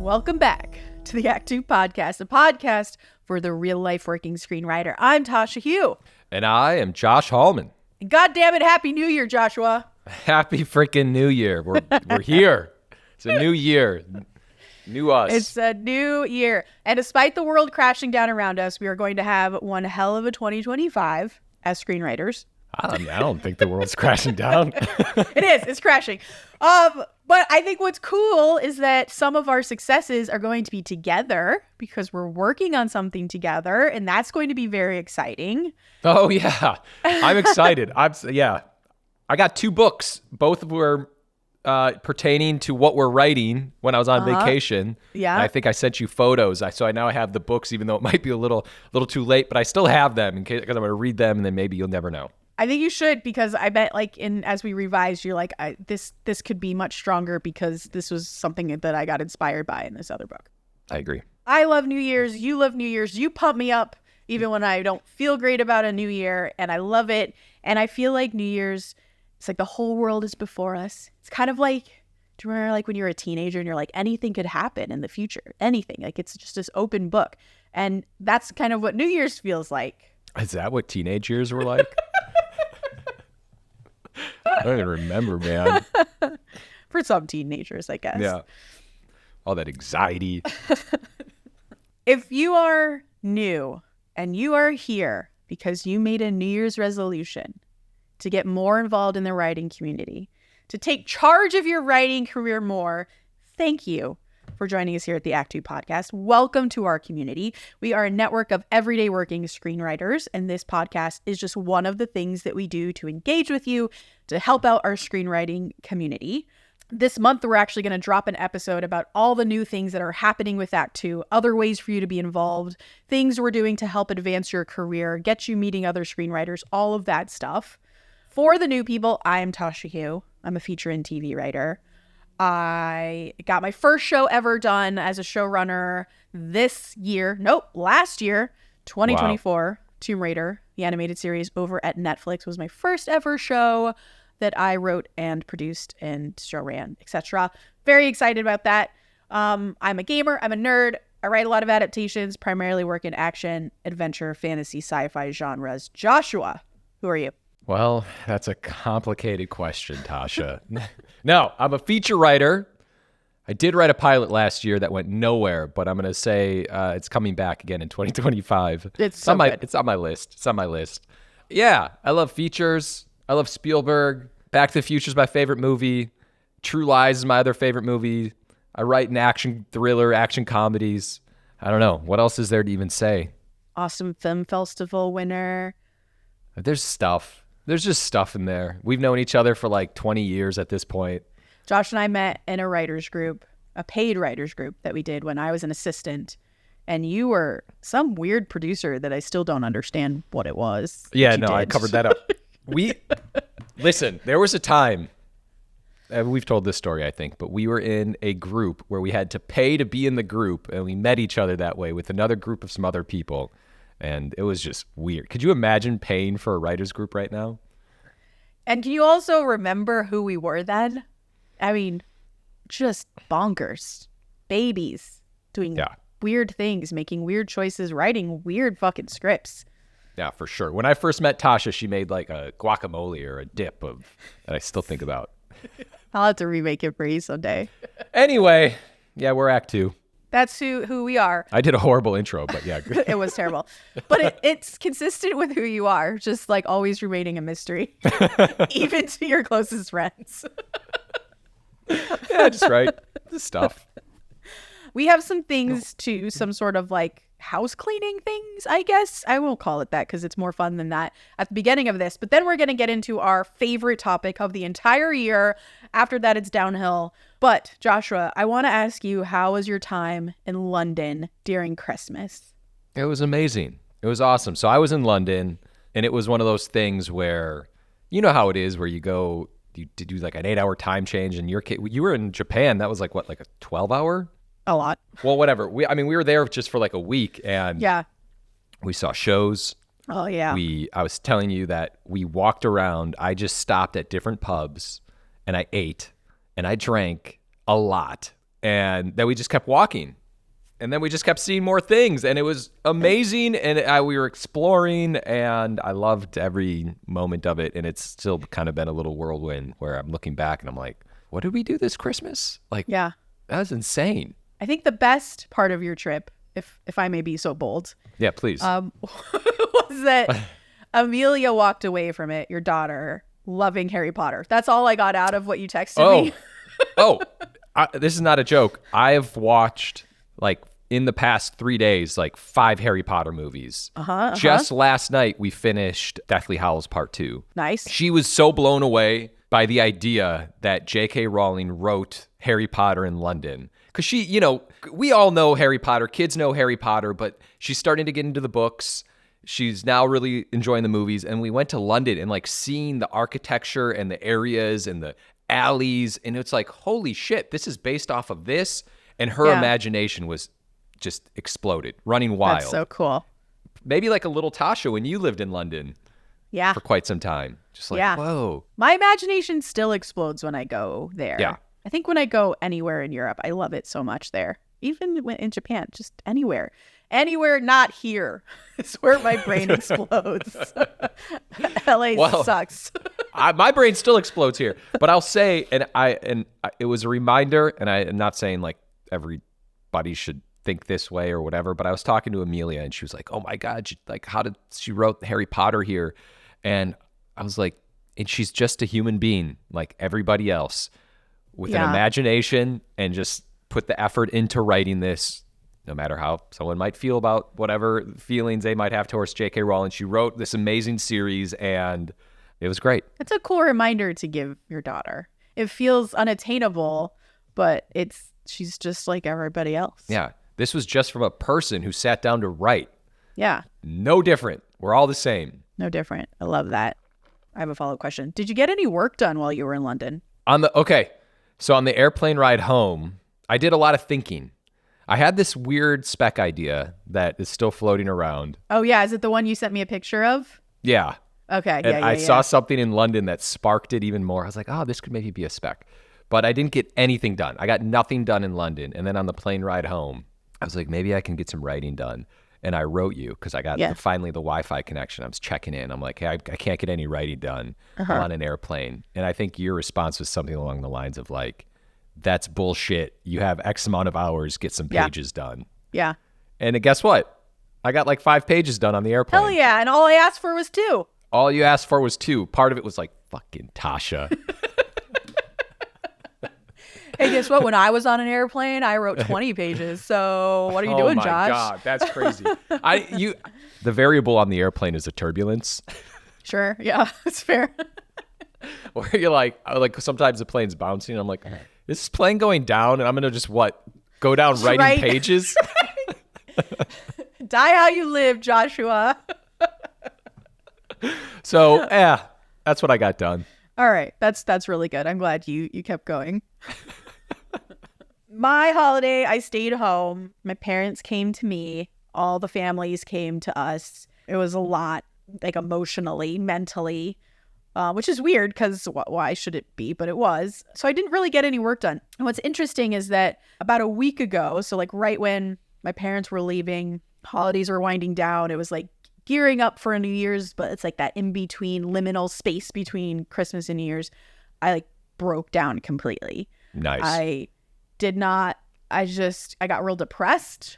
Welcome back to the Act Two podcast, a podcast for the real-life working screenwriter. I'm Tasha Hugh. And I am Josh Hallman. And God damn it, Happy New Year, Joshua. Happy freaking New Year. We're here. It's a new year. New us. It's a new year. And despite the world crashing down around us, we are going to have one hell of a 2025 as screenwriters. I don't think the world's crashing down. It is. It's crashing. But I think what's cool is that some of our successes are going to be together because we're working on something together, and that's going to be very exciting. Oh, yeah. I'm excited. I got 2 books. Both were pertaining to what we're writing when I was on vacation. Yeah. And I think I sent you photos. So I now have the books, even though it might be a little too late, but I still have them because I'm going to read them, and then maybe you'll never know. I think you should, because I bet as we revise, you're like, this could be much stronger because this was something that I got inspired by in this other book. I agree. I love New Year's. You love New Year's. You pump me up even when I don't feel great about a new year, and I love it. And I feel like New Year's, it's like the whole world is before us. It's kind of like, do you remember like when you're a teenager and you're like, anything could happen in the future? Anything. Like it's just this open book. And that's kind of what New Year's feels like. Is that what teenage years were like? I don't even remember, man. For some teenagers, I guess. Yeah. All that anxiety. If you are new and you are here because you made a New Year's resolution to get more involved in the writing community, to take charge of your writing career more, thank you for joining us here at the Act Two podcast. Welcome to our community. We are a network of everyday working screenwriters, and this podcast is just one of the things that we do to engage with you, to help out our screenwriting community. This month, we're actually going to drop an episode about all the new things that are happening with Act Two, other ways for you to be involved, things we're doing to help advance your career, get you meeting other screenwriters, all of that stuff. For the new people, I am Tasha Hugh. I'm a feature and TV writer. I got my first show ever done as a showrunner last year, 2024. Wow. Tomb Raider, the animated series over at Netflix, was my first ever show that I wrote and produced and show ran, etc. Very excited about that. I'm a gamer. I'm a nerd. I write a lot of adaptations, primarily work in action, adventure, fantasy, sci-fi genres. Joshua, who are you? Well, that's a complicated question, Tasha. No, I'm a feature writer. I did write a pilot last year that went nowhere, but I'm going to say it's coming back again in 2025. It's on my list. Yeah, I love features. I love Spielberg. Back to the Future is my favorite movie. True Lies is my other favorite movie. I write in action thriller, action comedies. I don't know. What else is there to even say? Awesome Film Festival winner. There's stuff. There's just stuff in there. We've known each other for like 20 years at this point. Josh and I met in a writer's group, a paid writer's group that we did when I was an assistant. And you were some weird producer that I still don't understand what it was. Yeah, no, I covered that up. Listen, there was a time, we've told this story, I think, but we were in a group where we had to pay to be in the group, and we met each other that way with another group of some other people. And it was just weird. Could you imagine paying for a writer's group right now? And can you also remember who we were then? I mean, just bonkers. Babies doing weird things, making weird choices, writing weird fucking scripts. Yeah, for sure. When I first met Tasha, she made like a guacamole or a dip that I still think about. I'll have to remake it for you someday. Anyway, yeah, we're Act Two. That's who we are. I did a horrible intro, but yeah. It was terrible. But it's consistent with who you are, just like always remaining a mystery, even to your closest friends. Yeah, just right. Just stuff. We have some things to some sort of like house cleaning things, I guess. I won't call it that because it's more fun than that at the beginning of this. But then we're going to get into our favorite topic of the entire year. After that, it's downhill. But Joshua, I want to ask you, how was your time in London during Christmas? It was amazing. It was awesome. So I was in London, and it was one of those things where, you know how it is, where you go, you do like an 8-hour time change, and you were in Japan. That was like what, like a 12-hour? A lot. Well, whatever. We were there just for like a week, and we saw shows. Oh yeah. I was telling you that we walked around. I just stopped at different pubs, and I ate, and I drank a lot, And then we just kept walking. And then we just kept seeing more things. And it was amazing. And we were exploring. And I loved every moment of it. And it's still kind of been a little whirlwind where I'm looking back and I'm like, what did we do this Christmas? Like, Yeah. that was insane. I think the best part of your trip, if I may be so bold, Yeah, please. was that Amelia walked away from it, your daughter, loving Harry Potter. That's all I got out of what you texted me. This is not a joke. I have watched, like, in the past 3 days, like 5 Harry Potter movies. Just last night, we finished Deathly Hallows Part 2. Nice. She was so blown away by the idea that J.K. Rowling wrote Harry Potter in London. Because she, you know, we all know Harry Potter. Kids know Harry Potter, but she's starting to get into the books. She's now really enjoying the movies. And we went to London and, like, seeing the architecture and the areas and the alleys. And it's like, holy shit, this is based off of this. And her imagination was just exploded, running wild. That's so cool. Maybe like a little Tasha when you lived in London for quite some time. Just like, whoa. My imagination still explodes when I go there. Yeah. I think when I go anywhere in Europe, I love it so much there. Even in Japan, just anywhere. Anywhere not here is where my brain explodes. LA sucks. My brain still explodes here. But I'll say, it was a reminder, and I'm not saying like everybody should think this way or whatever, but I was talking to Amelia and she was like, oh my God, how did she wrote Harry Potter here? And I was like, and she's just a human being like everybody else with an imagination and just put the effort into writing this, no matter how someone might feel about whatever feelings they might have towards J.K. Rowling. She wrote this amazing series and it was great. It's a cool reminder to give your daughter. It feels unattainable, but she's just like everybody else. Yeah. This was just from a person who sat down to write. Yeah. No different. We're all the same. No different. I love that. I have a follow-up question. Did you get any work done while you were in London? So on the airplane ride home, I did a lot of thinking. I had this weird spec idea that is still floating around. Oh, yeah. Is it the one you sent me a picture of? Yeah. Okay. And I saw something in London that sparked it even more. I was like, oh, this could maybe be a spec. But I didn't get anything done. I got nothing done in London. And then on the plane ride home, I was like, maybe I can get some writing done. And I wrote you because I got finally the Wi-Fi connection. I was checking in. I'm like, hey, I can't get any writing done. I'm on an airplane. And I think your response was something along the lines of like, that's bullshit. You have X amount of hours, get some pages done. Yeah. And guess what? I got like 5 pages done on the airplane. Hell yeah. And all I asked for was 2. All you asked for was 2. Part of it was like, fucking Tasha. Hey, guess what? When I was on an airplane, I wrote 20 pages. So what are you doing, Josh? Oh my God, that's crazy. The variable on the airplane is the turbulence. Sure. Yeah, it's fair. Where you're like sometimes the plane's bouncing. And I'm like, is this plane going down? And I'm going to just go down writing pages? Die how you live, Joshua. So, that's what I got done. All right. That's really good. I'm glad you kept going. My holiday, I stayed home. My parents came to me. All the families came to us. It was a lot, like emotionally, mentally, which is weird because why should it be? But it was. So I didn't really get any work done. And what's interesting is that about a week ago, so like right when my parents were leaving, holidays were winding down, it was like gearing up for a New Year's, but it's like that in-between liminal space between Christmas and New Year's. I like broke down completely. Nice. I got real depressed.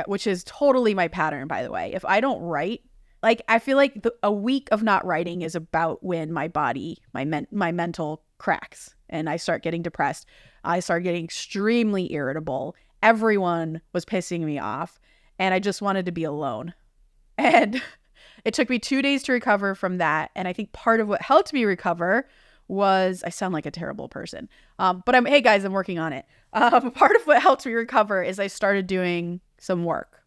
Which is totally my pattern, by the way. If I don't write, like I feel like a week of not writing is about when my body, my mental cracks and I start getting depressed. I start getting extremely irritable. Everyone was pissing me off and I just wanted to be alone. And it took me 2 days to recover from that. And I think part of what helped me recover was, I sound like a terrible person, but hey guys, I'm working on it. Part of what helped me recover is I started doing some work,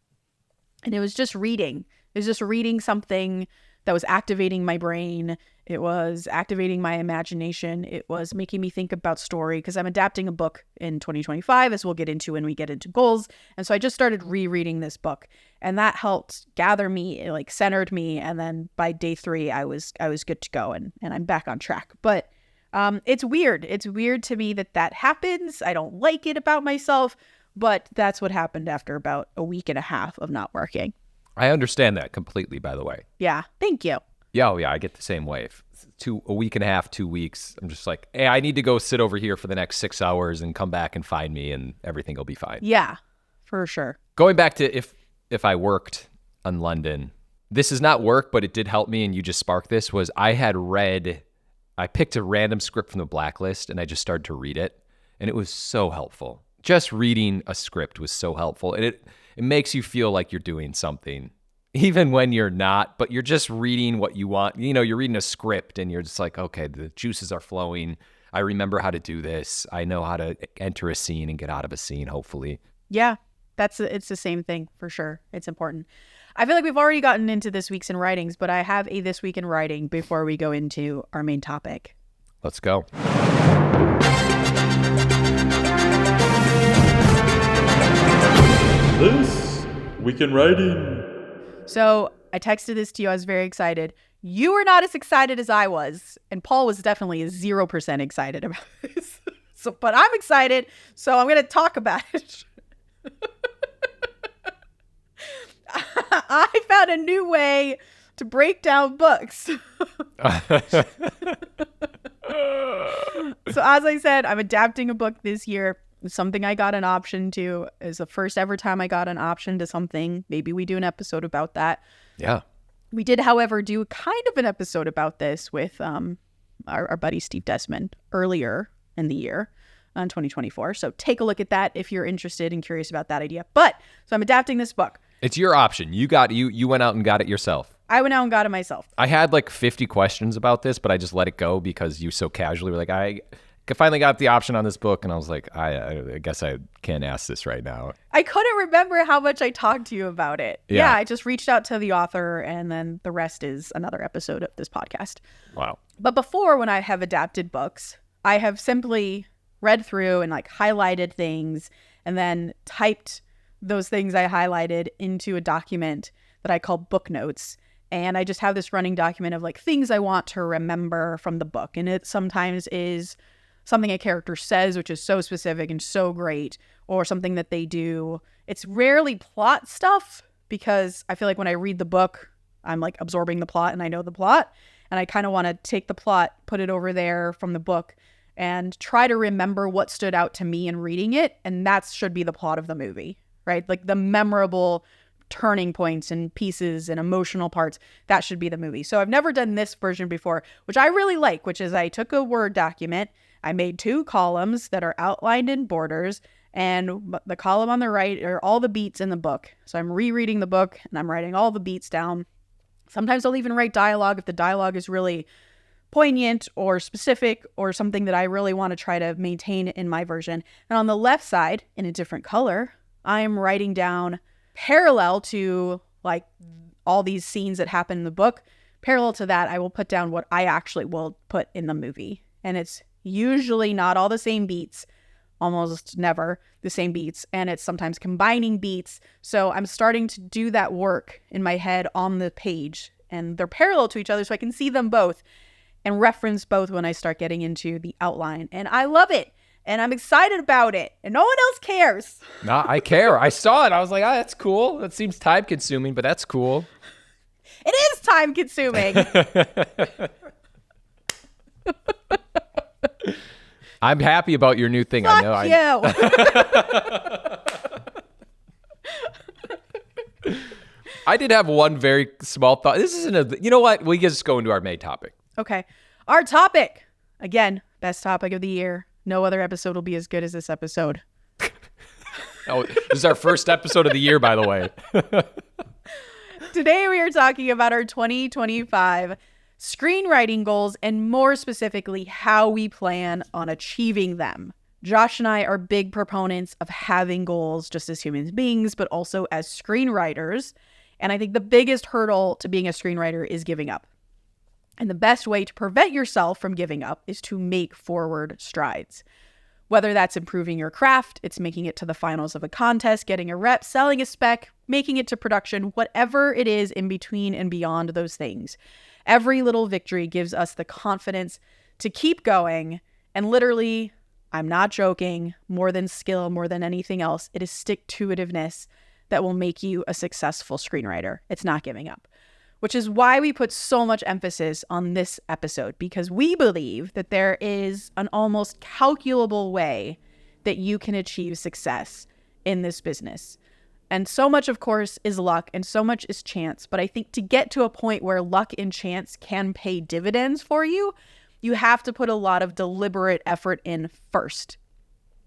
and it was just reading. It was just reading something that was activating my brain. It was activating my imagination. It was making me think about story because I'm adapting a book in 2025, as we'll get into when we get into goals. And so I just started rereading this book, and that helped gather me, it like centered me. And then by day 3, I was good to go, and I'm back on track. But It's weird. It's weird to me that happens. I don't like it about myself, but that's what happened after about a week and a half of not working. I understand that completely, by the way. Yeah. Thank you. Yeah, oh yeah, I get the same way. A week and a half, 2 weeks, I'm just like, hey, I need to go sit over here for the next 6 hours and come back and find me and everything will be fine. Yeah, for sure. Going back to if I worked on London, this is not work, but it did help me, and you just sparked this, was I picked a random script from the blacklist and I just started to read it, and it was so helpful. Just reading a script was so helpful, and it makes you feel like you're doing something. Even when you're not, but you're just reading what you want. You know, you're reading a script and you're just like, okay, the juices are flowing. I remember how to do this. I know how to enter a scene and get out of a scene, hopefully. Yeah, it's the same thing for sure. It's important. I feel like we've already gotten into this week's in writings, but I have a this week in writing before we go into our main topic. Let's go. This week in writing. So I texted this to you. I was very excited. You were not as excited as I was. And Paul was definitely 0% excited about this. But I'm excited. So I'm going to talk about it. I found a new way to break down books. So as I said, I'm adapting a book this year. It's something I got an option to. It's the first ever time I got an option to something. Maybe we do an episode about that. Yeah. We did, however, do kind of an episode about this with our buddy Steve Desmond earlier in the year in 2024. So take a look at that if you're interested and curious about that idea. So I'm adapting this book. It's your option. You went out and got it yourself. I went out and got it myself. I had like 50 questions about this, but I just let it go because you so casually were like, I finally got the option on this book, and I was like, I guess I can't ask this right now. I couldn't remember how much I talked to you about it. Yeah, I just reached out to the author, and then the rest is another episode of this podcast. Wow. But before, when I have adapted books, I have simply read through and like highlighted things and then typed those things I highlighted into a document that I call book notes. And I just have this running document of like things I want to remember from the book. And it sometimes is something a character says, which is so specific and so great, or something that they do. It's rarely plot stuff because I feel like when I read the book, I'm like absorbing the plot and I know the plot. And I kind of want to take the plot, put it over there from the book and try to remember what stood out to me in reading it. And that should be the plot of the movie, right? Like the memorable turning points and pieces and emotional parts, that should be the movie. So I've never done this version before, which I really like, which is I took a Word document, I made 2 columns that are outlined in borders, and the column on the right are all the beats in the book. So I'm rereading the book and I'm writing all the beats down. Sometimes I'll even write dialogue if the dialogue is really poignant or specific or something that I really want to try to maintain in my version. And on the left side, in a different color, I am writing down parallel to like all these scenes that happen in the book. Parallel to that, I will put down what I actually will put in the movie. And it's usually not all the same beats, almost never the same beats. And it's sometimes combining beats. So I'm starting to do that work in my head on the page, and they're parallel to each other so I can see them both and reference both when I start getting into the outline. And I love it. And I'm excited about it. And no one else cares. No, I care. I saw it. I was like, that's cool. That seems time consuming, but that's cool. It is time consuming. I'm happy about your new thing. Fuck I know. You. I did have one very small thought. This isn't you know what? We can just go into our main topic. Okay. Our topic. Again, best topic of the year. No other episode will be as good as this episode. Oh, this is our first episode of the year, by the way. Today we are talking about our 2025 screenwriting goals, and more specifically, how we plan on achieving them. Josh and I are big proponents of having goals just as human beings, but also as screenwriters. And I think the biggest hurdle to being a screenwriter is giving up. And the best way to prevent yourself from giving up is to make forward strides. Whether that's improving your craft, it's making it to the finals of a contest, getting a rep, selling a spec, making it to production, whatever it is in between and beyond those things. Every little victory gives us the confidence to keep going. And literally, I'm not joking, more than skill, more than anything else, it is stick-to-itiveness that will make you a successful screenwriter. It's not giving up, which is why we put so much emphasis on this episode, because we believe that there is an almost calculable way that you can achieve success in this business. And so much, of course, is luck and so much is chance. But I think to get to a point where luck and chance can pay dividends for you, you have to put a lot of deliberate effort in first.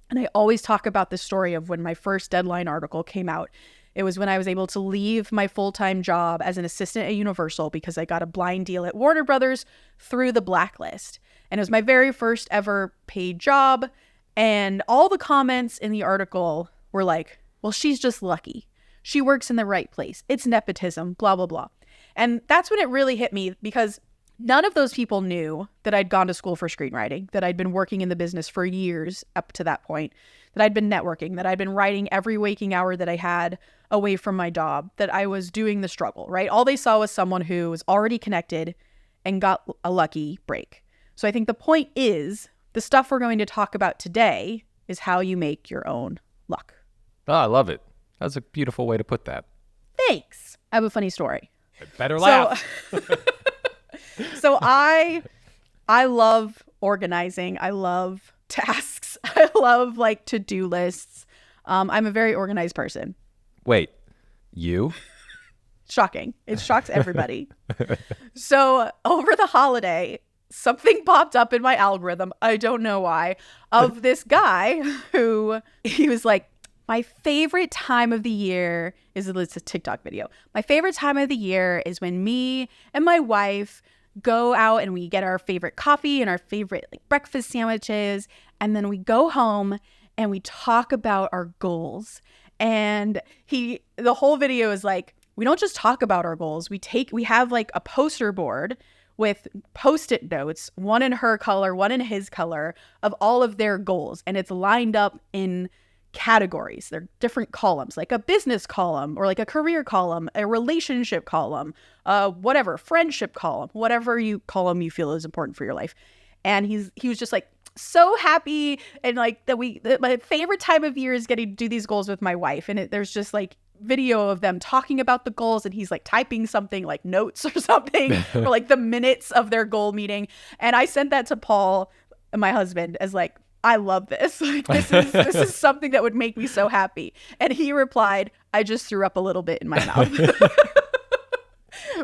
And I always talk about the story of when my first Deadline article came out. It was when I was able to leave my full-time job as an assistant at Universal because I got a blind deal at Warner Brothers through the blacklist. And it was my very first ever paid job. And all the comments in the article were like, well, she's just lucky. She works in the right place. It's nepotism, blah, blah, blah. And that's when it really hit me, because none of those people knew that I'd gone to school for screenwriting, that I'd been working in the business for years up to that point, that I'd been networking, that I'd been writing every waking hour that I had away from my job, that I was doing the struggle, right? All they saw was someone who was already connected and got a lucky break. So I think the point is, the stuff we're going to talk about today is how you make your own luck. Oh, I love it. That's a beautiful way to put that. Thanks. I have a funny story. Better laugh. So I love organizing. I love tasks. I love like to-do lists. I'm a very organized person. Wait, you? Shocking. It shocks everybody. So over the holiday, something popped up in my algorithm, I don't know why, of this guy who, he was like, my favorite time of the year is, it's a TikTok video. My favorite time of the year is when me and my wife go out and we get our favorite coffee and our favorite like breakfast sandwiches. And then we go home and we talk about our goals. And the whole video is like, we don't just talk about our goals. We have like a poster board with Post-it notes, one in her color, one in his color, of all of their goals. And it's lined up in categories. They're different columns, like a business column or like a career column, a relationship column, whatever, friendship column, whatever column you feel is important for your life. And he was just like so happy, and like that my favorite time of year is getting to do these goals with my wife. And there's just like video of them talking about the goals, and he's like typing something like notes or something or like the minutes of their goal meeting. And I sent that to Paul, my husband, as like, I love this. Like, this is something that would make me so happy. And he replied, I just threw up a little bit in my mouth.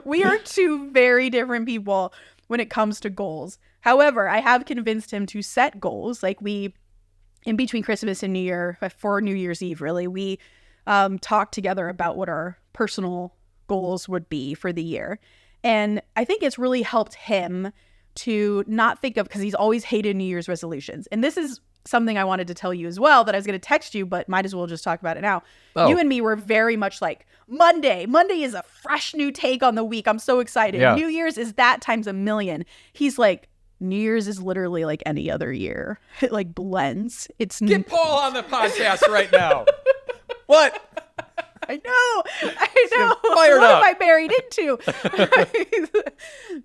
We are two very different people when it comes to goals. However, I have convinced him to set goals. Like in between Christmas and New Year, for New Year's Eve, really, we talked together about what our personal goals would be for the year. And I think it's really helped him to not think of, because he's always hated New Year's resolutions. And this is something I wanted to tell you as well, that I was going to text you, but might as well just talk about it now. Oh. You and me were very much like, Monday is a fresh new take on the week. I'm so excited. Yeah. New Year's is that times a million. He's like, New Year's is literally like any other year. It like blends. Get Paul on the podcast right now. What? I know. What am I married into?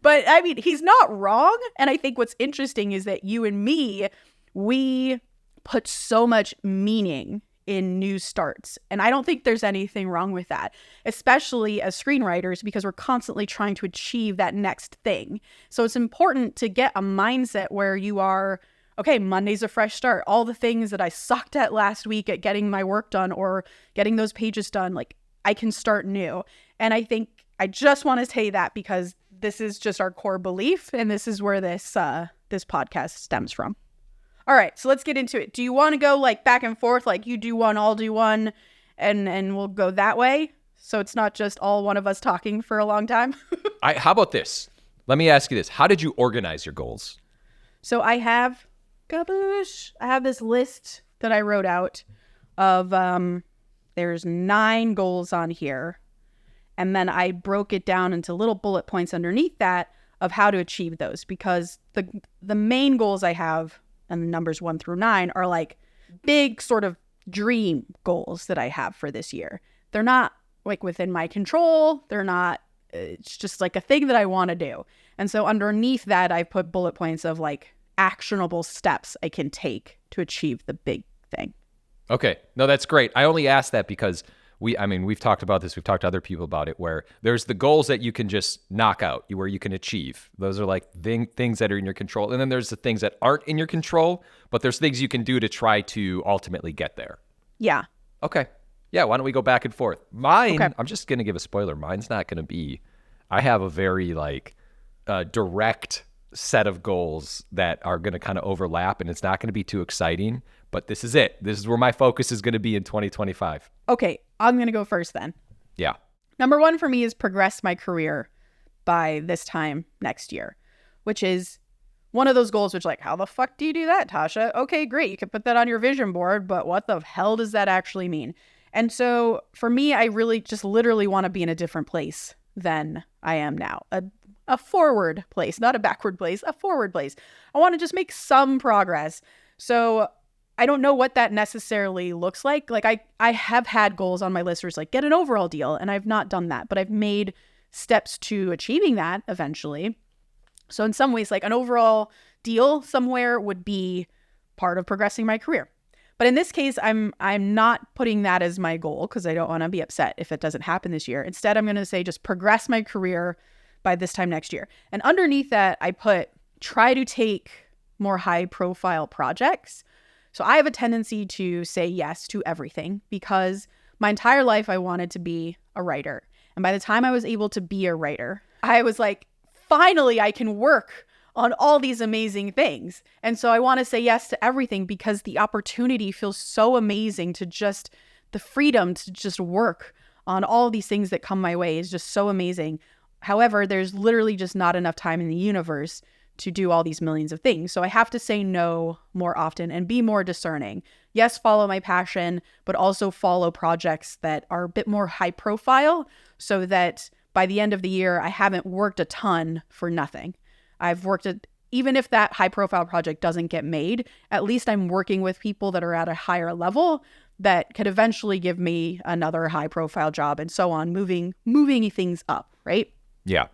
But I mean, he's not wrong. And I think what's interesting is that you and me, we put so much meaning in new starts. And I don't think there's anything wrong with that, especially as screenwriters, because we're constantly trying to achieve that next thing. So it's important to get a mindset where you are, okay, Monday's a fresh start. All the things that I sucked at last week at getting my work done or getting those pages done, like I can start new. And I think I just want to say that because this is just our core belief, and this is where this podcast stems from. All right, so let's get into it. Do you want to go like back and forth, like you do one, I'll do one, and we'll go that way? So it's not just all one of us talking for a long time? How about this? Let me ask you this. How did you organize your goals? So I have this list that I wrote out of, there's 9 goals on here. And then I broke it down into little bullet points underneath that of how to achieve those, because the main goals I have, and the numbers 1 through 9, are like big sort of dream goals that I have for this year. They're not like within my control. It's just like a thing that I want to do. And so underneath that, I put bullet points of like actionable steps I can take to achieve the big thing. Okay. No, that's great. I only asked that because we've talked about this. We've talked to other people about it, where there's the goals that you can just knock out, where you can achieve. Those are like things that are in your control. And then there's the things that aren't in your control, but there's things you can do to try to ultimately get there. Yeah. Okay. Yeah. Why don't we go back and forth? Mine, Okay. I'm just going to give a spoiler. Mine's not going to be, I have a very direct set of goals that are going to kind of overlap, and it's not going to be too exciting, but this is it. This is where my focus is going to be in 2025. Okay, I'm going to go first then. Yeah. Number one for me is progress my career by this time next year, which is one of those goals which like, how the fuck do you do that, Tasha? Okay, great. You can put that on your vision board, but what the hell does that actually mean? And so for me, I really just literally want to be in a different place than I am now. A forward place, not a backward place, a forward place. I want to just make some progress. So I don't know what that necessarily looks like. Like I have had goals on my list where it's like get an overall deal, and I've not done that, but I've made steps to achieving that eventually. So in some ways, like an overall deal somewhere would be part of progressing my career. But in this case, I'm not putting that as my goal because I don't want to be upset if it doesn't happen this year. Instead, I'm going to say just progress my career by this time next year. And underneath that, I put try to take more high profile projects. So I have a tendency to say yes to everything because my entire life I wanted to be a writer. And by the time I was able to be a writer, I was like, finally, I can work on all these amazing things. And so I want to say yes to everything because the opportunity feels so amazing to just, the freedom to just work on all these things that come my way is just so amazing. However, there's literally just not enough time in the universe to do all these millions of things. So I have to say no more often and be more discerning. Yes, follow my passion, but also follow projects that are a bit more high profile so that by the end of the year, I haven't worked a ton for nothing. I've worked at, even if that high profile project doesn't get made, at least I'm working with people that are at a higher level that could eventually give me another high profile job and so on, moving things up, right? Yeah.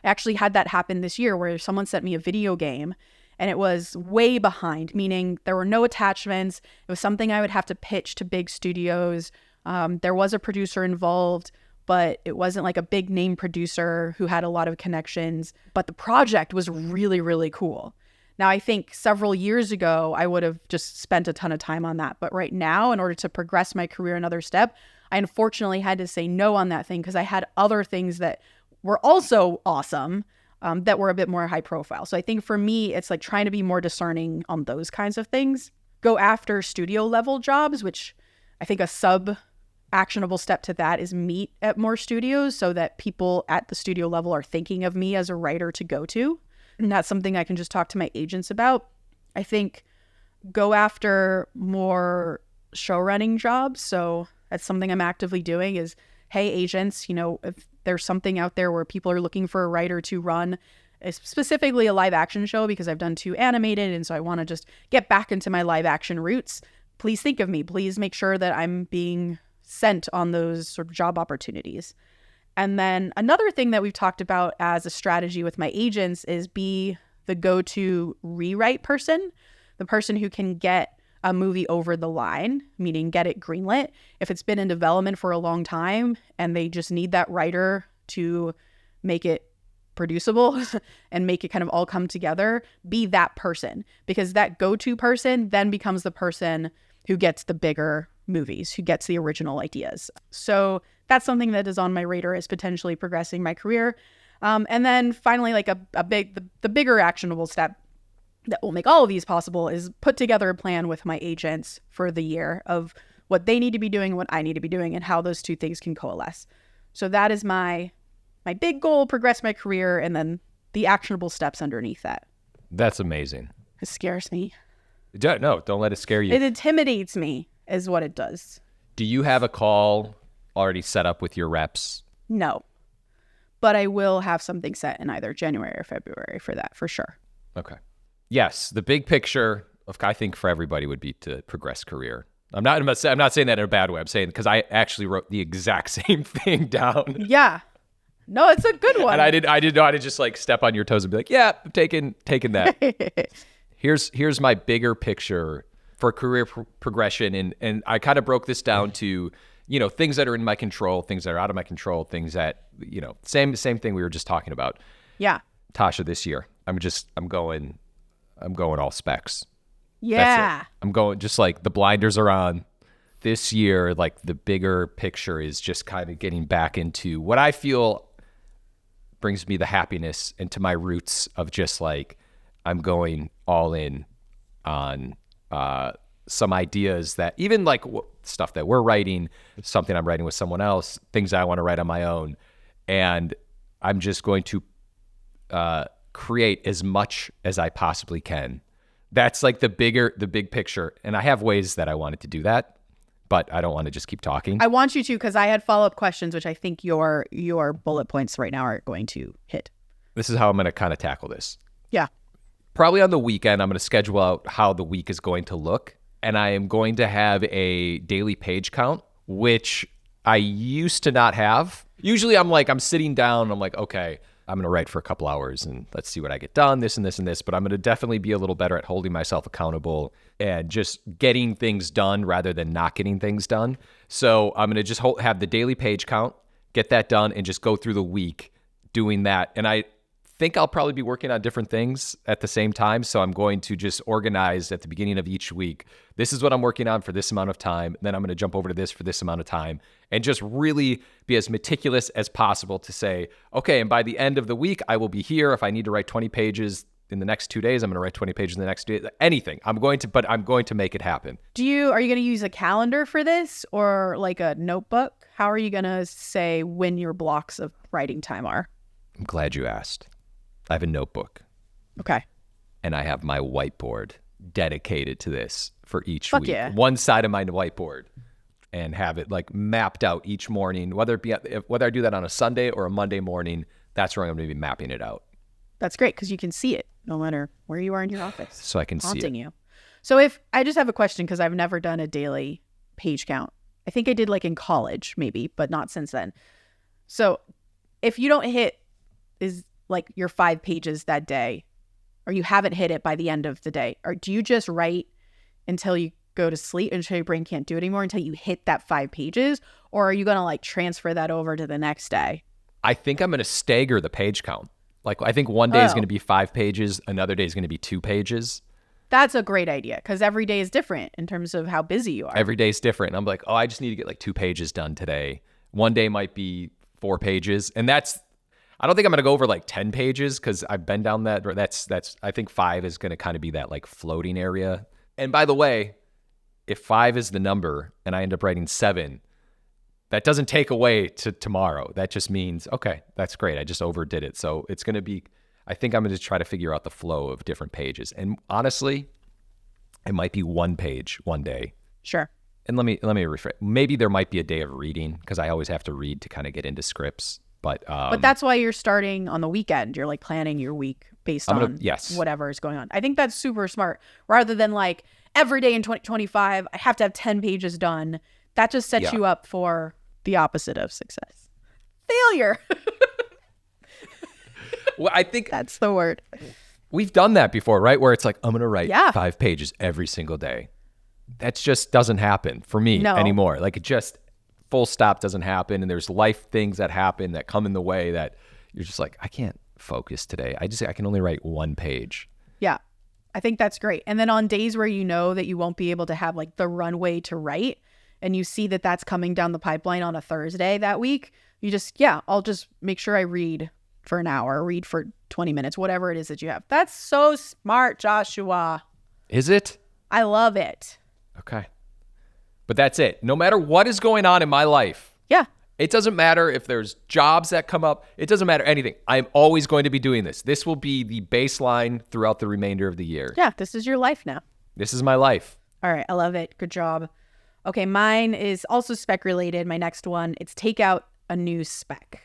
I actually had that happen this year where someone sent me a video game and it was way behind, meaning there were no attachments. It was something I would have to pitch to big studios. There was a producer involved, but it wasn't like a big name producer who had a lot of connections. But the project was really, really cool. Now, I think several years ago, I would have just spent a ton of time on that. But right now, in order to progress my career another step, I unfortunately had to say no on that thing because I had other things that were also awesome that were a bit more high profile. So I think for me, it's like trying to be more discerning on those kinds of things. Go after studio level jobs, which I think a sub actionable step to that is meet at more studios so that people at the studio level are thinking of me as a writer to go to. And that's something I can just talk to my agents about. I think go after more show running jobs. So that's something I'm actively doing is, hey, agents, if there's something out there where people are looking for a writer to run specifically a live action show because I've done 2 animated. And so I want to just get back into my live action roots. Please think of me. Please make sure that I'm being sent on those sort of job opportunities. And then another thing that we've talked about as a strategy with my agents is be the go-to rewrite person, the person who can get a movie over the line, meaning get it greenlit. If it's been in development for a long time and they just need that writer to make it producible and make it kind of all come together, be that person, because that go-to person then becomes the person who gets the bigger movies, who gets the original ideas. So that's something that is on my radar as potentially progressing my career. And then finally, like the bigger actionable step that will make all of these possible is put together a plan with my agents for the year of what they need to be doing, what I need to be doing, and how those two things can coalesce. So that is my big goal, progress my career, and then the actionable steps underneath that. That's amazing. It scares me. No, don't let it scare you. It intimidates me is what it does. Do you have a call already set up with your reps? No, but I will have something set in either January or February for that, for sure. Okay. Yes, the big picture of I think for everybody would be to progress career. I'm not saying that in a bad way. I'm saying because I actually wrote the exact same thing down. Yeah. No, it's a good one. And I did just like step on your toes and be like, yeah, I'm taking that. Here's my bigger picture for career progression. And I kind of broke this down to, things that are in my control, things that are out of my control, things that, same thing we were just talking about. Yeah. Tasha, this year, I'm going all specs. Yeah. That's it. I'm going, just like the blinders are on. This year, like the bigger picture is just kind of getting back into what I feel brings me the happiness and to my roots of just like, I'm going all in on some ideas that even like stuff that we're writing, something I'm writing with someone else, things I want to write on my own. And I'm just going to create as much as I possibly can. That's like the big picture. And I have ways that I wanted to do that, but I don't want to just keep talking. I want you to, because I had follow-up questions, which I think your bullet points right now are going to hit. This is how I'm going to kind of tackle this. Yeah. Probably on the weekend, I'm going to schedule out how the week is going to look. And I am going to have a daily page count, which I used to not have. Usually I'm sitting down, I'm like, okay, I'm going to write for a couple hours and let's see what I get done, this and this and this. But I'm going to definitely be a little better at holding myself accountable and just getting things done rather than not getting things done. So I'm going to just have the daily page count, get that done, and just go through the week doing that. And I think I'll probably be working on different things at the same time. So I'm going to just organize at the beginning of each week. This is what I'm working on for this amount of time. Then I'm going to jump over to this for this amount of time and just really be as meticulous as possible to say, okay, and by the end of the week, I will be here. If I need to write 20 pages in the next 2 days, I'm going to write 20 pages in the next 2 days. Anything. I'm going to make it happen. Are you going to use a calendar for this or like a notebook? How are you going to say when your blocks of writing time are? I'm glad you asked. I have a notebook. Okay. And I have my whiteboard dedicated to this for each Fuck week. yeah. One side of my whiteboard, and have it like mapped out each morning, whether I do that on a Sunday or a Monday morning, that's where I'm going to be mapping it out. That's great because you can see it no matter where you are in your office. So I can see it. Haunting you. So if I just have a question because I've never done a daily page count. I think I did like in college maybe, but not since then. So if you don't hit is like your 5 pages that day, or you haven't hit it by the end of the day, or do you just write until you go to sleep, until your brain can't do it anymore, until you hit that 5 pages? Or are you going to like transfer that over to the next day? I think I'm going to stagger the page count. Like I think one day is going to be 5 pages. Another day is going to be 2 pages. That's a great idea because every day is different in terms of how busy you are. Every day is different. And I'm like, oh, I just need to get like 2 pages done today. One day might be 4 pages. And I don't think I'm going to go over like 10 pages because I've been down that. I think 5 is going to kind of be that like floating area. And by the way, if 5 is the number and I end up writing 7, that doesn't take away to tomorrow. That just means, okay, that's great. I just overdid it. So it's going to be, I think I'm going to try to figure out the flow of different pages. And honestly, it might be 1 page one day. Sure. And let me rephrase. Maybe there might be a day of reading because I always have to read to kind of get into scripts. But that's why you're starting on the weekend. You're like planning your week based on whatever is going on. I think that's super smart rather than like every day in 2025, I have to have 10 pages done. That just sets you up for the opposite of success. Failure. Well, I think that's the word. We've done that before, right? Where it's like, I'm going to write 5 pages every single day. That just doesn't happen for me anymore. Like it just full stop doesn't happen. And there's life things that happen that come in the way that you're just like, I can't focus today. I can only write 1 page. Yeah. I think that's great. And then on days where you know that you won't be able to have like the runway to write and you see that that's coming down the pipeline on a Thursday that week, you just, I'll just make sure I read for an hour, read for 20 minutes, whatever it is that you have. That's so smart, Joshua. Is it? I love it. Okay. But that's it. No matter what is going on in my life. Yeah. It doesn't matter if there's jobs that come up. It doesn't matter anything. I'm always going to be doing this. This will be the baseline throughout the remainder of the year. Yeah, this is your life now. This is my life. All right. I love it. Good job. Okay. Mine is also spec related. My next one, it's take out a new spec.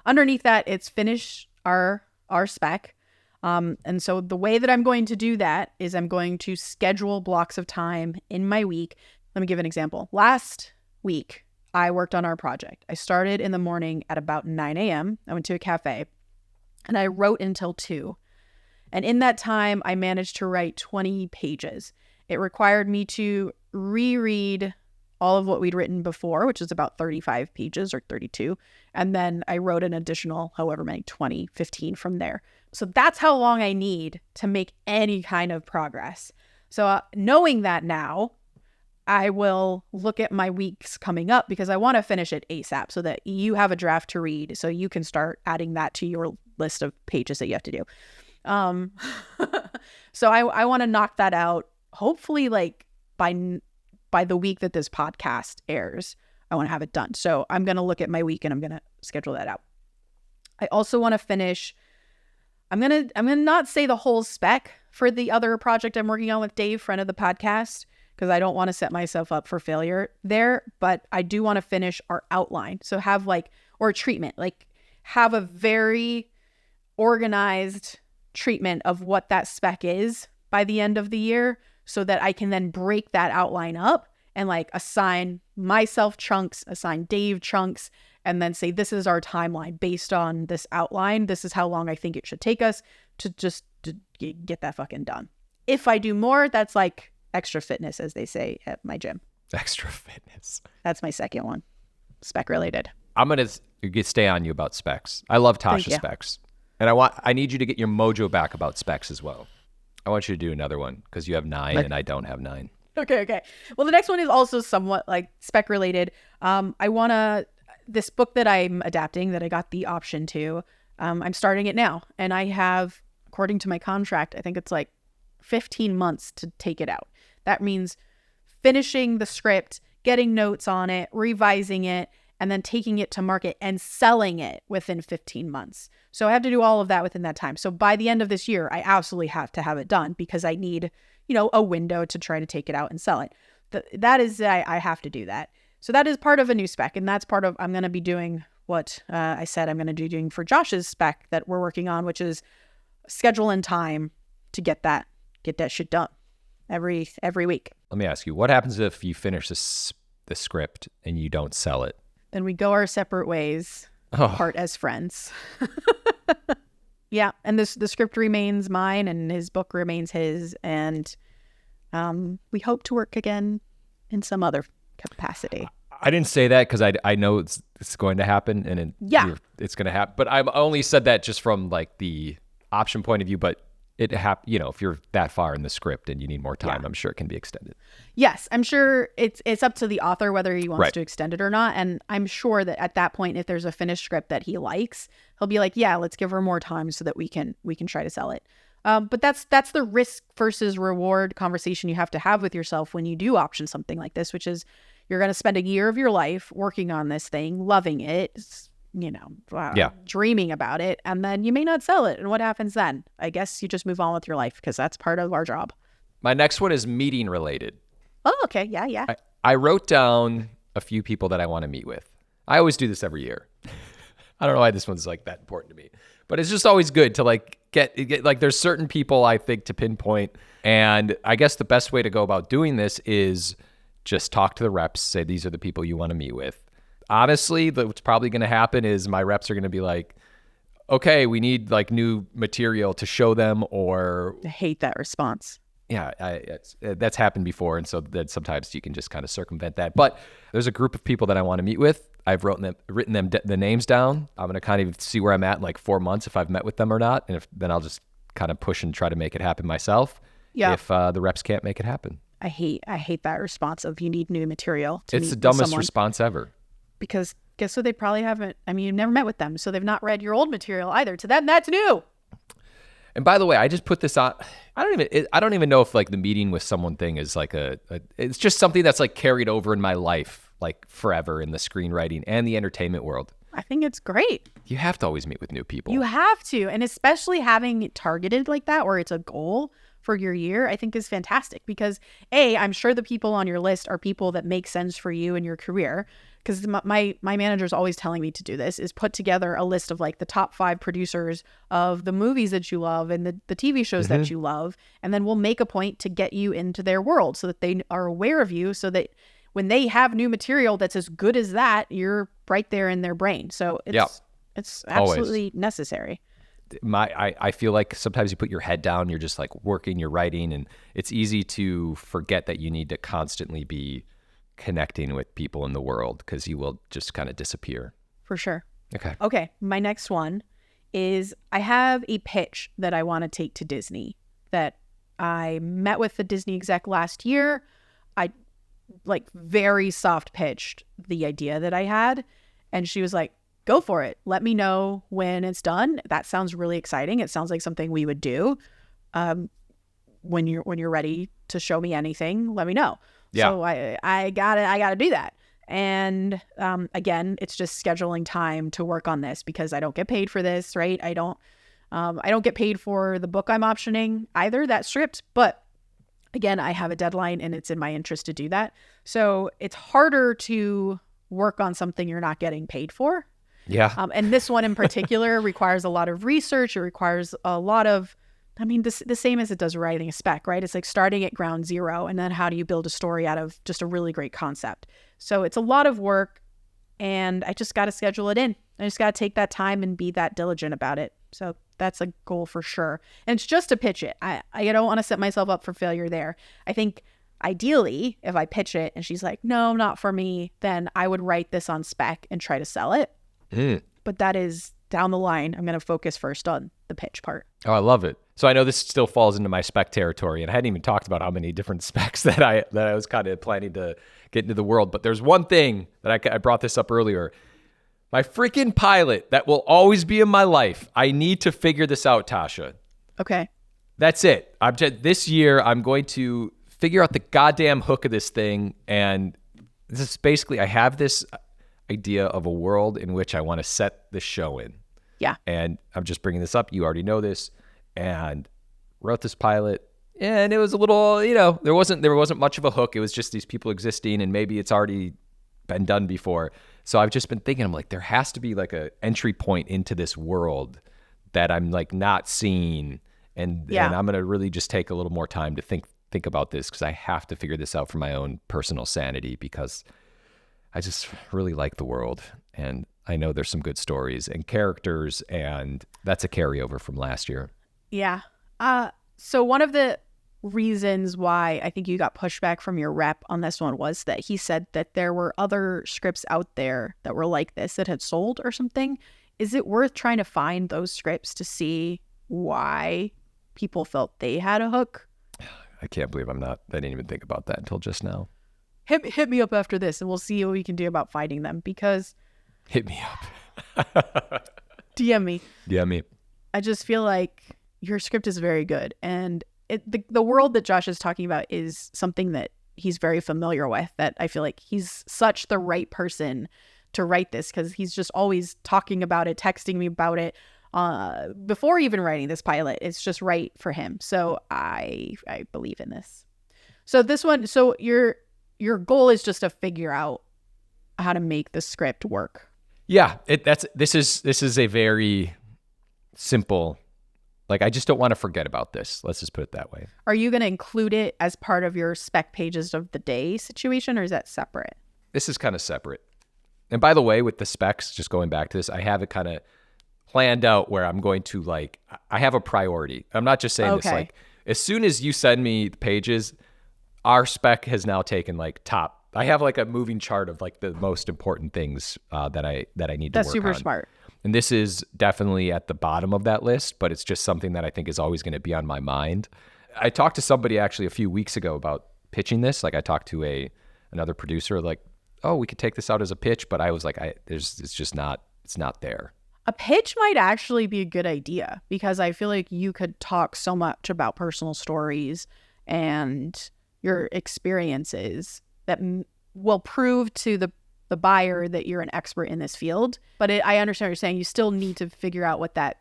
Underneath that, it's finish our spec. And so the way that I'm going to do that is I'm going to schedule blocks of time in my week. Let me give an example. Last week, I worked on our project. I started in the morning at about 9 a.m. I went to a cafe and I wrote until 2. And in that time, I managed to write 20 pages. It required me to reread all of what we'd written before, which is about 35 pages or 32. And then I wrote an additional, however many, 20, 15 from there. So that's how long I need to make any kind of progress. So knowing that now, I will look at my weeks coming up because I want to finish it ASAP so that you have a draft to read so you can start adding that to your list of pages that you have to do. So I want to knock that out, hopefully like by the week that this podcast airs. I want to have it done. So I'm going to look at my week and I'm going to schedule that out. I also want to finish. I'm going to not say the whole spec for the other project I'm working on with Dave, friend of the podcast, because I don't want to set myself up for failure there, but I do want to finish our outline. So have or treatment, have a very organized treatment of what that spec is by the end of the year so that I can then break that outline up and assign myself chunks, assign Dave chunks, and then say, this is our timeline based on this outline. This is how long I think it should take us to get that fucking done. If I do more, that's extra fitness, as they say at my gym. Extra fitness. That's my second one, spec related. I'm going to stay on you about specs. I love Tasha specs. And I need you to get your mojo back about specs as well. I want you to do another one because you have 9 and I don't have 9. Okay. Well, the next one is also somewhat spec related. This book that I'm adapting that I got the option to, I'm starting it now. And I have, according to my contract, I think it's 15 months to take it out. That means finishing the script, getting notes on it, revising it, and then taking it to market and selling it within 15 months. So I have to do all of that within that time. So by the end of this year, I absolutely have to have it done because I need, a window to try to take it out and sell it. That is, I have to do that. So that is part of a new spec. And that's part of, I'm going to be doing what I said I'm going to be doing for Josh's spec that we're working on, which is schedule and time to get that shit done every week. Let me ask you, what happens if you finish the script and you don't sell it? Then we go our separate ways, part as friends. Yeah, and the script remains mine and his book remains his, and we hope to work again in some other capacity. I didn't say that because I know it's going to happen, and it's going to happen. But I only said that just from the option point of view, but it if you're that far in the script and you need more time, I'm sure it can be extended. Yes, I'm sure it's up to the author whether he wants to extend it or not. And I'm sure that at that point, if there's a finished script that he likes, he'll be like, yeah, let's give her more time so that we can try to sell it. But that's the risk versus reward conversation you have to have with yourself when you do option something like this, which is you're going to spend a year of your life working on this thing, loving it, dreaming about it, and then you may not sell it. And what happens then? I guess you just move on with your life because that's part of our job. My next one is meeting related. Oh, okay. Yeah. I wrote down a few people that I want to meet with. I always do this every year. I don't know why this one's that important to me, but it's just always good to get there's certain people I think to pinpoint. And I guess the best way to go about doing this is just talk to the reps, say, these are the people you want to meet with. Honestly, what's probably going to happen is my reps are going to be like, okay, we need new material to show them, or I hate that response. Yeah, that's happened before. And so that sometimes you can just kind of circumvent that. But there's a group of people that I want to meet with. I've written them the names down. I'm going to kind of see where I'm at in 4 months if I've met with them or not. And then I'll just kind of push and try to make it happen myself. Yeah. If the reps can't make it happen. I hate that response of you need new material to It's meet the dumbest with someone. Response ever. Because guess what? They probably haven't. You've never met with them, so they've not read your old material either. To them, that's new. And by the way, I just put this on. I don't even know if the meeting with someone thing is it's just something that's carried over in my life forever in the screenwriting and the entertainment world. I think it's great. You have to always meet with new people. You have to, and especially having it targeted like that, where it's a goal for your year, I think is fantastic because I'm sure the people on your list are people that make sense for you in your career. Because my manager is always telling me to do this, is put together a list of the top 5 producers of the movies that you love and the TV shows that you love. And then we'll make a point to get you into their world so that they are aware of you, so that when they have new material that's as good as that, you're right there in their brain. So it's absolutely necessary. I feel like sometimes you put your head down, you're just like working, you're writing, and it's easy to forget that you need to constantly be connecting with people in the world because you will just kind of disappear. For sure. Okay. My next one is I have a pitch that I want to take to Disney that I met with the Disney exec last year. I very soft pitched the idea that I had, and she was like, go for it. Let me know when it's done. That sounds really exciting. It sounds like something we would do. When you're ready to show me anything, let me know. Yeah. So I gotta do that. And again, it's just scheduling time to work on this because I don't get paid for this, right? I don't get paid for the book I'm optioning either, that script, but again, I have a deadline and it's in my interest to do that. So it's harder to work on something you're not getting paid for. Yeah. And this one in particular requires a lot of research. It requires a lot of, the same as it does writing a spec, right? It's like starting at ground zero, and then how do you build a story out of just a really great concept? So it's a lot of work, and I just got to schedule it in. I just got to take that time and be that diligent about it. So that's a goal for sure. And it's just to pitch it. I don't want to set myself up for failure there. I think ideally, if I pitch it and she's like, no, not for me, then I would write this on spec and try to sell it. But that is down the line. I'm going to focus first on the pitch part. Oh, I love it. So I know this still falls into my spec territory, and I hadn't even talked about how many different specs that I was kind of planning to get into the world. But there's one thing that I brought this up earlier. My freaking pilot that will always be in my life. I need to figure this out, Tasha. Okay. That's it. This year, I'm going to figure out the goddamn hook of this thing. And this is basically, I have this idea of a world in which I want to set the show in. Yeah. And I'm just bringing this up. You already know this. And wrote this pilot. And it was a little, there wasn't much of a hook. It was just these people existing, and maybe it's already been done before. So I've just been thinking, I'm like, there has to be like a entry point into this world that I'm like not seeing. And I'm going to really just take a little more time to think about this, because I have to figure this out for my own personal sanity, because I just really like the world, and I know there's some good stories and characters, and that's a carryover from last year. Yeah. So one of the reasons why I think you got pushback from your rep on this one was that he said that there were other scripts out there that were like this that had sold or something. Is it worth trying to find those scripts to see why people felt they had a hook? I can't believe I didn't even think about that until just now. Hit me up after this and we'll see what we can do about finding them, because hit me up. DM me. DM me. I just feel like your script is very good, and the world that Josh is talking about is something that he's very familiar with, that I feel like he's such the right person to write this, because he's just always talking about it, texting me about it before even writing this pilot. It's just right for him. So I believe in this. So this one, so your goal is just to figure out how to make the script work. Yeah, this is a very simple, like, I just don't want to forget about this. Let's just put it that way. Are you going to include it as part of your spec pages of the day situation, or is that separate? This is kind of separate. And by the way, with the specs, just going back to this, I have it kind of planned out where I'm going to, like, I have a priority. I'm not just saying this, like, as soon as you send me the pages, our spec has now taken like top. I have like a moving chart of like the most important things that I need to work on. That's super smart. And this is definitely at the bottom of that list, but it's just something that I think is always going to be on my mind. I talked to somebody actually a few weeks ago about pitching this. Like, I talked to another producer, like, oh, we could take this out as a pitch, but I was like, it's not there. A pitch might actually be a good idea, because I feel like you could talk so much about personal stories and your experiences that will prove to the buyer that you're an expert in this field. But I understand what you're saying. You still need to figure out what that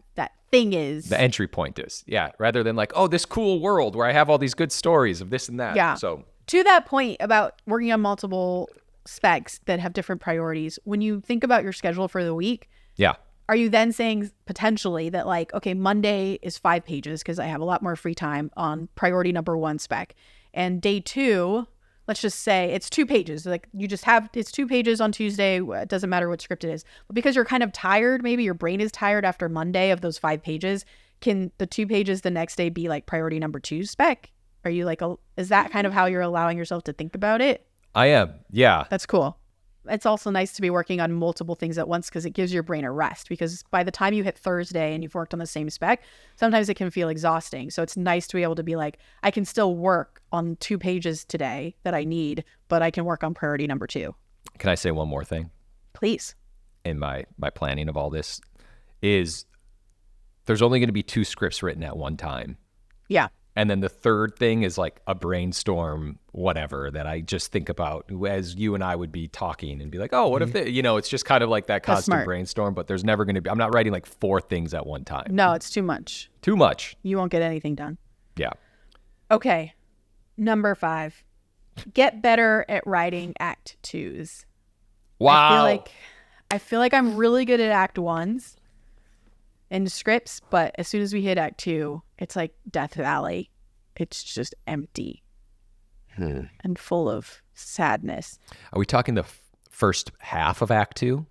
thing is. The entry point is. Yeah. Rather than like, oh, this cool world where I have all these good stories of this and that. Yeah. So to that point about working on multiple specs that have different priorities, when you think about your schedule for the week, yeah, are you then saying potentially that, like, okay, Monday is 5 pages because I have a lot more free time on priority number 1 spec, and day 2 let's just say it's 2 pages. Like you just have, it's 2 pages on Tuesday. It doesn't matter what script it is. But because you're kind of tired, maybe your brain is tired after Monday of those 5 pages, can the 2 pages the next day be like priority number 2 spec? Are you like, is that kind of how you're allowing yourself to think about it? I am. Yeah. That's cool. It's also nice to be working on multiple things at once because it gives your brain a rest, because by the time you hit Thursday and you've worked on the same spec, sometimes it can feel exhausting. So it's nice to be able to be like, I can still work on 2 pages today that I need, but I can work on priority number 2. Can I say one more thing? Please. In my planning of all this is there's only going to be 2 scripts written at one time. Yeah. And then the third thing is like a brainstorm, whatever, that I just think about as you and I would be talking and be like, oh, what if it's just kind of like that constant brainstorm, but there's never going to be, I'm not writing like 4 things at one time. No, it's too much. Too much. You won't get anything done. Yeah. Okay. Number 5, get better at writing act 2s. Wow. I feel like I'm really good at act 1s. In scripts, but as soon as we hit act 2, it's like Death Valley. It's just empty and full of sadness. Are we talking the first half of act 2?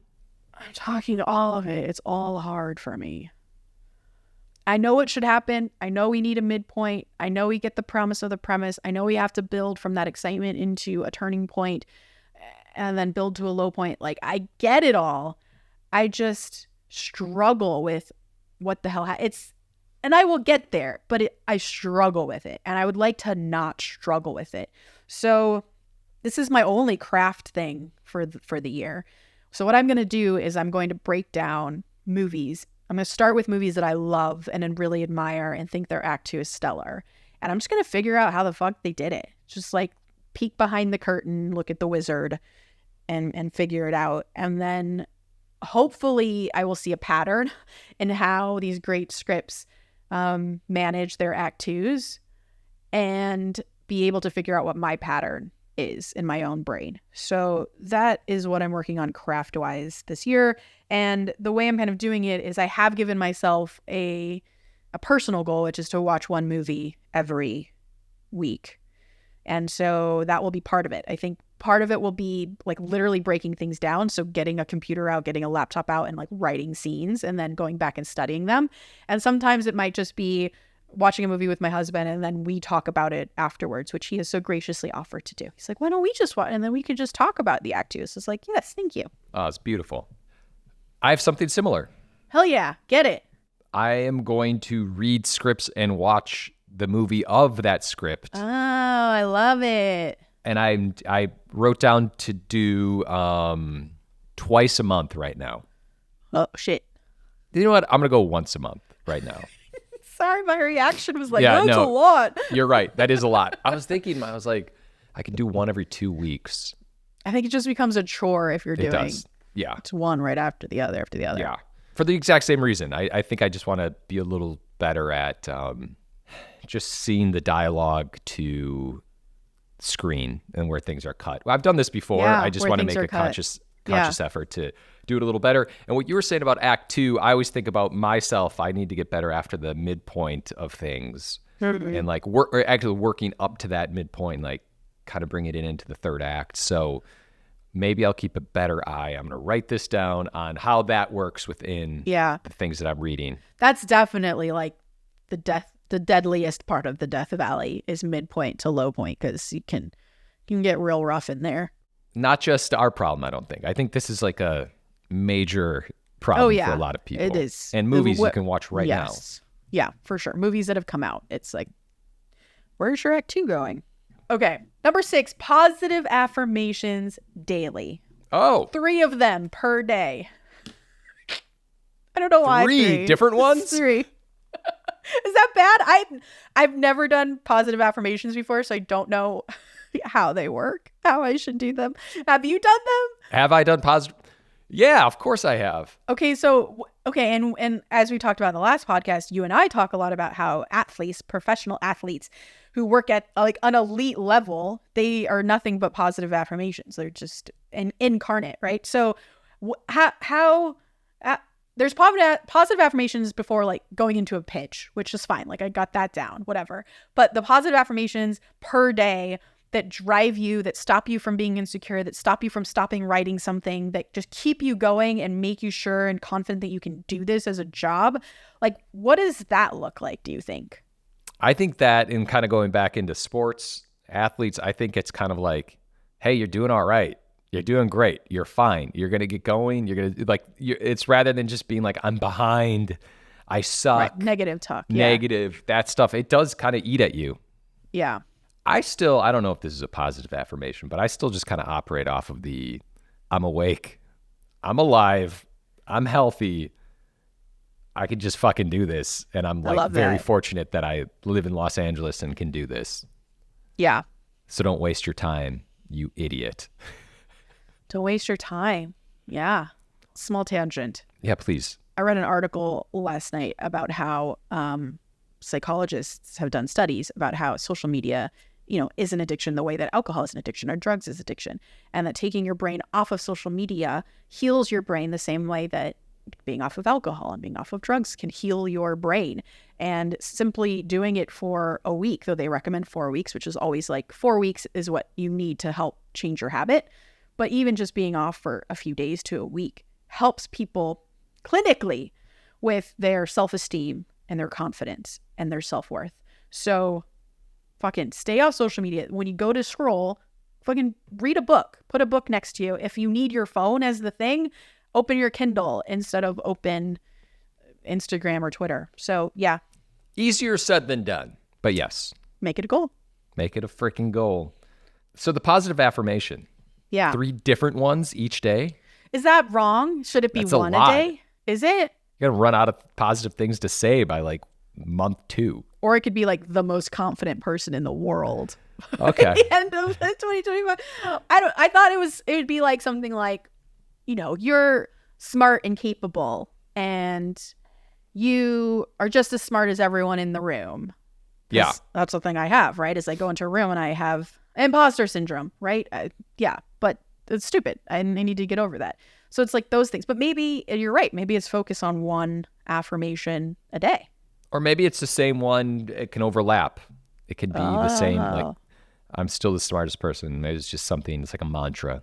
I'm talking all of it. It's all hard for me. I know what should happen. I know we need a midpoint. I know we get the promise of the premise. I know we have to build from that excitement into a turning point and then build to a low point. Like, I get it all. I just struggle with what the hell and I will get there, but I struggle with it, and I would like to not struggle with it. So this is my only craft thing for the year. So what I'm going to do is I'm going to break down movies. I'm going to start with movies that I love and really admire and think their act 2 is stellar, and I'm just going to figure out how the fuck they did it. Just like peek behind the curtain, look at the wizard, and figure it out, and then hopefully I will see a pattern in how these great scripts manage their act 2s and be able to figure out what my pattern is in my own brain. So that is what I'm working on craft-wise this year. And the way I'm kind of doing it is I have given myself a personal goal, which is to watch 1 movie every week. And so that will be part of it. I think part of it will be like literally breaking things down. So getting a computer out, getting a laptop out, and like writing scenes and then going back and studying them. And sometimes it might just be watching a movie with my husband and then we talk about it afterwards, which he has so graciously offered to do. He's like, why don't we just watch? And then we could just talk about the act 2. So it's like, yes, thank you. Oh, it's beautiful. I have something similar. Hell yeah. Get it. I am going to read scripts and watch the movie of that script. Oh, I love it. And I wrote down to do twice a month right now. Oh, shit. You know what? I'm going to go once a month right now. Sorry, my reaction was like, that's a lot. You're right. That is a lot. I was thinking, I was like, I can do 1 every 2 weeks. I think it just becomes a chore if you're doing. It does. Yeah. It's one right after the other, after the other. Yeah. For the exact same reason. I think I just want to be a little better at just seeing the dialogue to screen and where things are cut. Well, I've done this before. Yeah, I just want to make a conscious effort to do it a little better. And what you were saying about act 2, I always think about myself. I need to get better after the midpoint of things and like actually working up to that midpoint, like kind of bring it into the third act. So maybe I'll keep a better eye. I'm going to write this down on how that works within the things that I'm reading. That's definitely like the deadliest part of the Death Valley is midpoint to low point, because you can get real rough in there. Not just our problem, I don't think. I think this is like a major problem for a lot of people. It is. And movies you can watch right now. Yeah, for sure. Movies that have come out. It's like, where's your act 2 going? Okay. Number 6, positive affirmations daily. Oh. 3 of them per day. I don't know why. 3 different ones? 3. Is that bad? I've never done positive affirmations before, so I don't know how they work, how I should do them. Have you done them? Have I done positive? Yeah, of course I have. Okay, and as we talked about in the last podcast, you and I talk a lot about how athletes, professional athletes who work at like an elite level, they are nothing but positive affirmations. They're just incarnate, right? So how there's positive affirmations before like going into a pitch, which is fine. Like I got that down, whatever. But the positive affirmations per day that drive you, that stop you from being insecure, that stop you from stopping writing something, that just keep you going and make you sure and confident that you can do this as a job. Like, what does that look like, do you think? I think that, in kind of going back into sports, athletes, I think it's kind of like, hey, you're doing all right. You're doing great. You're fine. You're going to get going. You're going to it's rather than just being like, I'm behind. I suck. Right. Negative talk. Negative, that stuff. It does kind of eat at you. Yeah. I don't know if this is a positive affirmation, but I still just kind of operate off of the, I'm awake. I'm alive. I'm healthy. I could just fucking do this. And I'm like very fortunate that I live in Los Angeles and can do this. Yeah. So don't waste your time, you idiot. Don't waste your time. Yeah. Small tangent. Yeah, please. I read an article last night about how psychologists have done studies about how social media, is an addiction the way that alcohol is an addiction or drugs is addiction. And that taking your brain off of social media heals your brain the same way that being off of alcohol and being off of drugs can heal your brain. And simply doing it for a week, though they recommend 4 weeks, which is always like 4 weeks is what you need to help change your habit. But even just being off for a few days to a week helps people clinically with their self-esteem and their confidence and their self-worth. So fucking stay off social media. When you go to scroll, fucking read a book. Put a book next to you. If you need your phone as the thing, open your Kindle instead of open Instagram or Twitter. So yeah. Easier said than done. But yes. Make it a goal. Make it a freaking goal. So the positive affirmation. Yeah. 3 different ones each day. Is that wrong? Should it be That's one a day? Is it? You're going to run out of positive things to say by like month 2. Or it could be like the most confident person in the world. Okay. At the end of 2025. I thought it would be like something like, you're smart and capable and you are just as smart as everyone in the room. Yeah. That's the thing I have, right? Is I go into a room and I have imposter syndrome, right? Yeah, but it's stupid. I need to get over that. So it's like those things. But maybe you're right. Maybe it's focus on one affirmation a day. Or maybe it's the same one. It can overlap. It could be the same. Like, I'm still the smartest person. Maybe it's just something. It's like a mantra.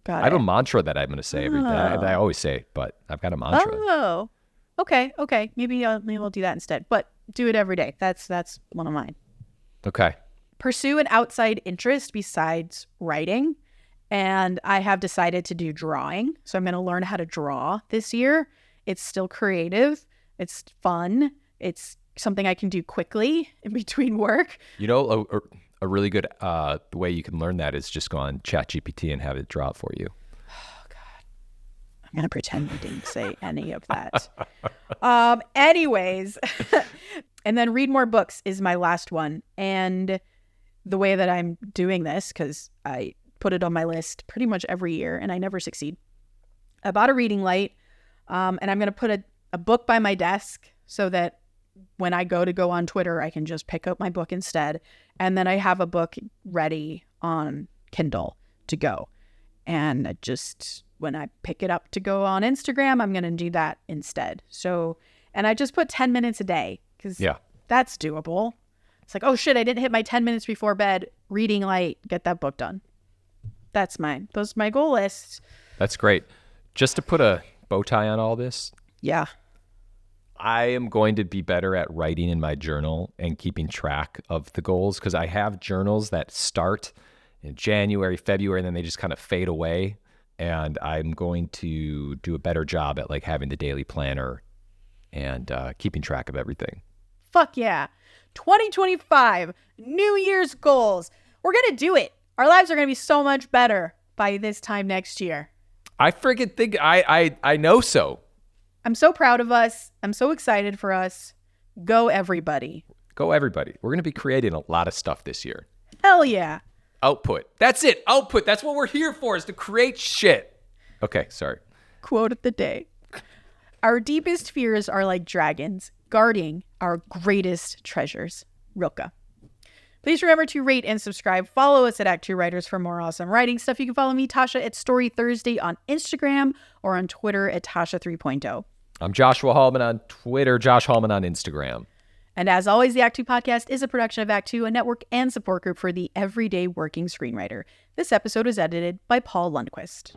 I have a mantra that I'm going to say every day. I always say, but I've got a mantra. Oh, okay. Maybe we'll do that instead. But do it every day. That's one of mine. Okay. Pursue an outside interest besides writing. And I have decided to do drawing. So I'm going to learn how to draw this year. It's still creative. It's fun. It's something I can do quickly in between work. A really good way you can learn that is just go on ChatGPT and have it draw it for you. Oh, God. I'm going to pretend we didn't say any of that. Anyways. And then read more books is my last one. And the way that I'm doing this, because I put it on my list pretty much every year and I never succeed. I bought a reading light and I'm going to put a book by my desk so that when I go on Twitter, I can just pick up my book instead. And then I have a book ready on Kindle to go. And when I pick it up to go on Instagram, I'm going to do that instead. So, and I just put 10 minutes a day because that's doable. It's like, oh shit, I didn't hit my 10 minutes before bed. Reading light, get that book done. That's mine. Those are my goal lists. That's great. Just to put a bow tie on all this. Yeah. I am going to be better at writing in my journal and keeping track of the goals because I have journals that start in January, February, and then they just kind of fade away. And I'm going to do a better job at like having the daily planner and keeping track of everything. Fuck yeah. 2025, New Year's goals. We're going to do it. Our lives are going to be so much better by this time next year. I freaking think I know so. I'm so proud of us. I'm so excited for us. Go everybody. Go everybody. We're going to be creating a lot of stuff this year. Hell yeah. Output. That's it. Output. That's what we're here for, is to create shit. Okay, sorry. Quote of the day. Our deepest fears are like dragons, guarding our greatest treasures. Rilke. Please remember to rate and subscribe. Follow us at ActTwoWriters for more awesome writing stuff. You can follow me, Tasha, at Story Thursday on Instagram or on Twitter at Tasha 3.0. I'm Joshua Hallman on Twitter, Josh Hallman on Instagram. And as always, the Act Two podcast is a production of Act Two, a network and support group for the everyday working screenwriter. This episode was edited by Paul Lundquist.